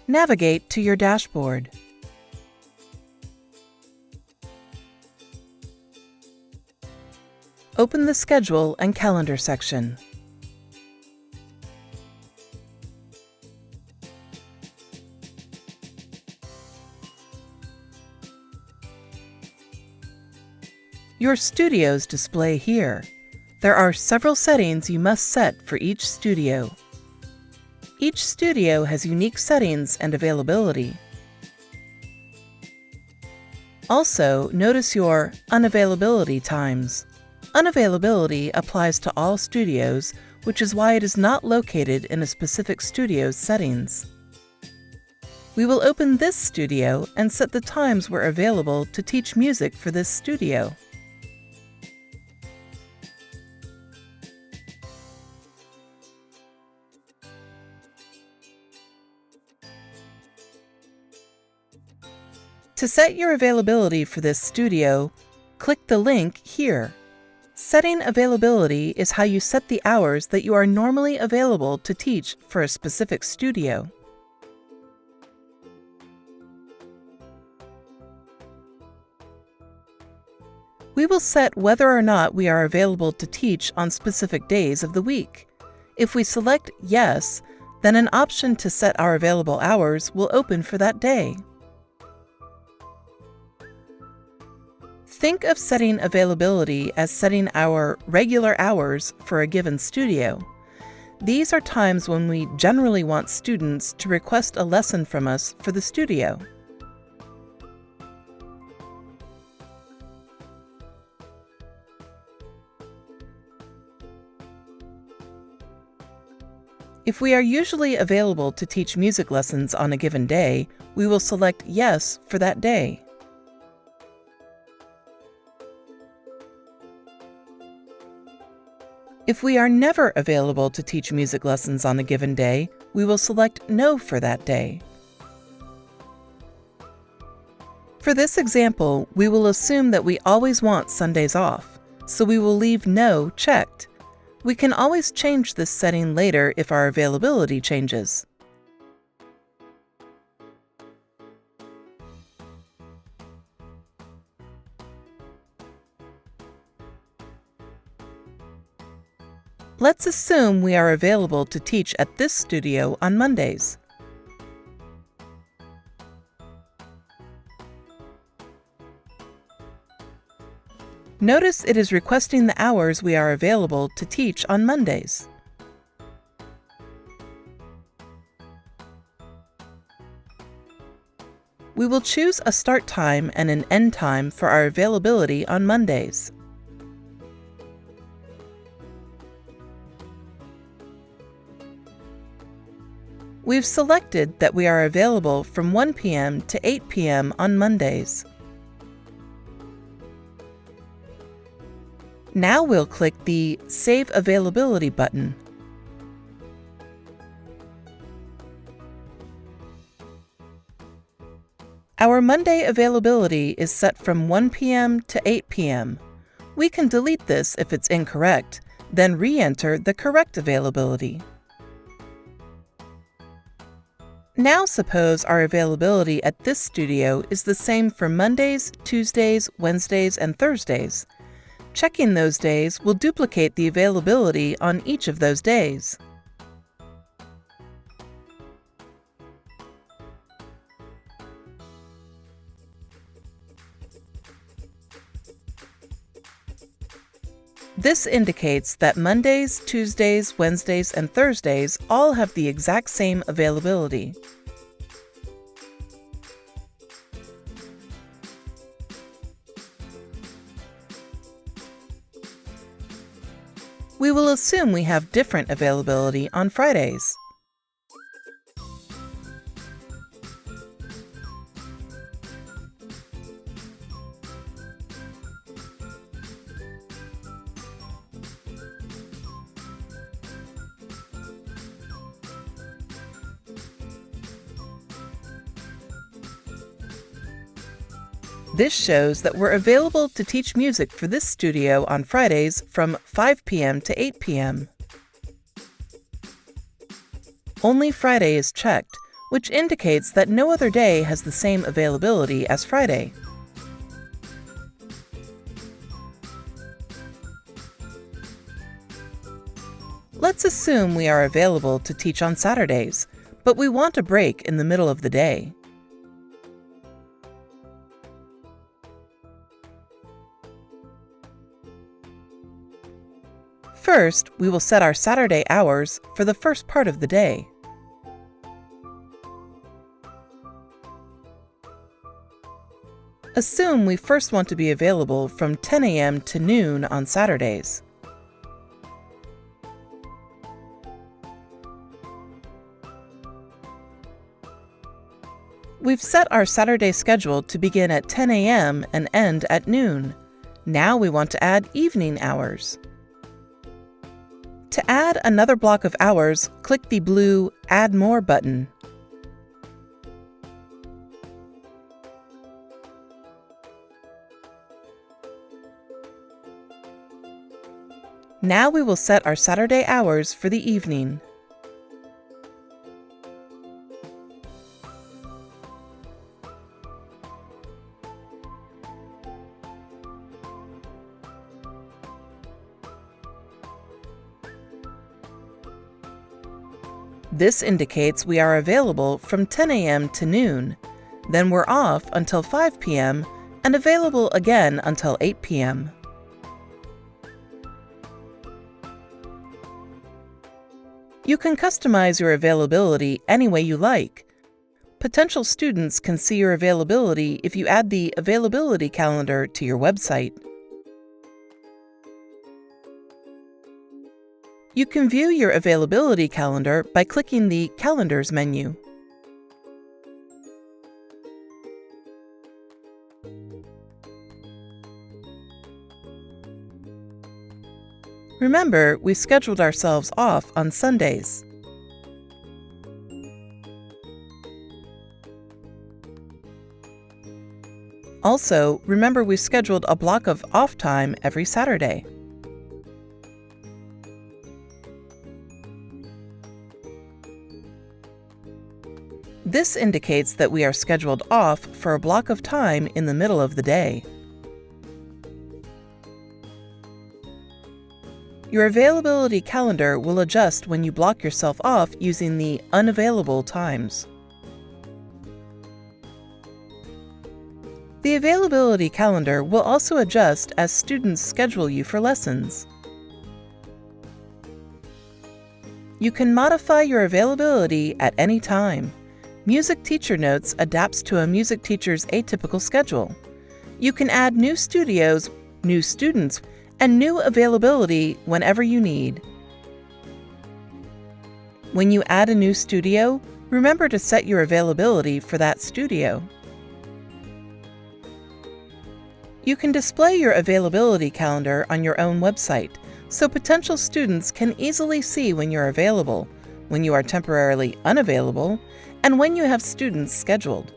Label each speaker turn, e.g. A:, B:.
A: Navigate to your dashboard. Open the Schedule and Calendar section. Your studios display here. There are several settings you must set for each studio. Each studio has unique settings and availability. Also, notice your unavailability times. Unavailability applies to all studios, which is why it is not located in a specific studio's settings. We will open this studio and set the times we're available to teach music for this studio. To set your availability for this studio, click the link here. Setting availability is how you set the hours that you are normally available to teach for a specific studio. We will set whether or not we are available to teach on specific days of the week. If we select Yes, then an option to set our available hours will open for that day. Think of setting availability as setting our regular hours for a given studio. These are times when we generally want students to request a lesson from us for the studio. If we are usually available to teach music lessons on a given day, we will select Yes for that day. If we are never available to teach music lessons on a given day, we will select No for that day. For this example, we will assume that we always want Sundays off, so we will leave No checked. We can always change this setting later if our availability changes. Let's assume we are available to teach at this studio on Mondays. Notice it is requesting the hours we are available to teach on Mondays. We will choose a start time and an end time for our availability on Mondays. We've selected that we are available from 1 p.m. to 8 p.m. on Mondays. Now we'll click the Save Availability button. Our Monday availability is set from 1 p.m. to 8 p.m. We can delete this if it's incorrect, then re-enter the correct availability. Now suppose our availability at this studio is the same for Mondays, Tuesdays, Wednesdays, and Thursdays. Checking those days will duplicate the availability on each of those days. This indicates that Mondays, Tuesdays, Wednesdays, and Thursdays all have the exact same availability. We will assume we have different availability on Fridays. This shows that we're available to teach music for this studio on Fridays from 5 p.m. to 8 p.m. Only Friday is checked, which indicates that no other day has the same availability as Friday. Let's assume we are available to teach on Saturdays, but we want a break in the middle of the day. First, we will set our Saturday hours for the first part of the day. Assume we first want to be available from 10 a.m. to noon on Saturdays. We've set our Saturday schedule to begin at 10 a.m. and end at noon. Now we want to add evening hours. To add another block of hours, click the blue Add More button. Now we will set our Saturday hours for the evening. This indicates we are available from 10 a.m. to noon. Then we're off until 5 p.m. and available again until 8 p.m. You can customize your availability any way you like. Potential students can see your availability if you add the availability calendar to your website. You can view your availability calendar by clicking the Calendars menu. Remember, we scheduled ourselves off on Sundays. Also, remember we scheduled a block of off time every Saturday. This indicates that we are scheduled off for a block of time in the middle of the day. Your availability calendar will adjust when you block yourself off using the Unavailable times. The availability calendar will also adjust as students schedule you for lessons. You can modify your availability at any time. Music Teacher Notes adapts to a music teacher's atypical schedule. You can add new studios, new students, and new availability whenever you need. When you add a new studio, remember to set your availability for that studio. You can display your availability calendar on your own website, so potential students can easily see when you're available, when you are temporarily unavailable, and when you have students scheduled.